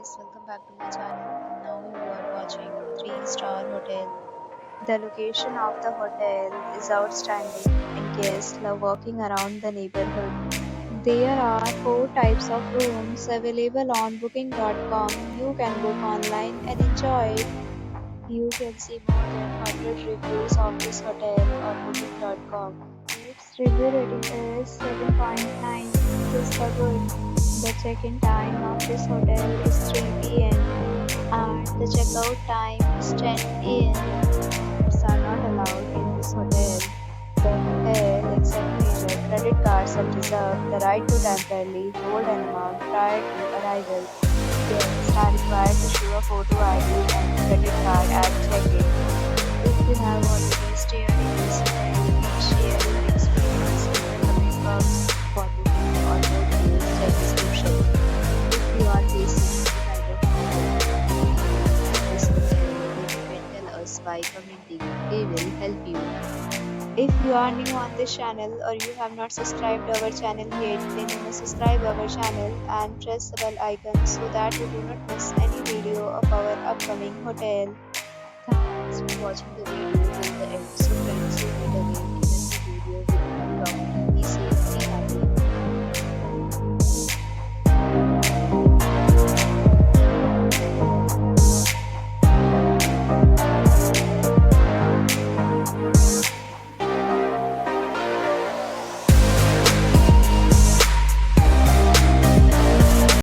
guys, welcome back to my channel. Now you are watching 3-star hotel. The location of the hotel is outstanding and guests love walking around the neighborhood. There are 4 types of rooms available on booking.com. You can book online and enjoy it. You can see more than 100 reviews of this hotel on booking.com. Its review rating is 7.9, which is the good. The check-in time of this hotel is 3 p.m. and the checkout time is 10 a.m. Pets are not allowed in this hotel. The hotel accepts major credit cards and reserves the right to temporarily hold an amount prior to arrival. Guests are required to show a photo ID and credit card at check-in. If you have already stayed in this hotel, please share your experience in the comment box. For booking or more details, check description. If you are facing any kind of problem at this hotel, then you can tell us by commenting. We will help you. If you are new on this channel or you have not subscribed our channel yet, then you must subscribe our channel and press the bell icon so that you do not miss any video of our upcoming hotel. Thanks for watching the video.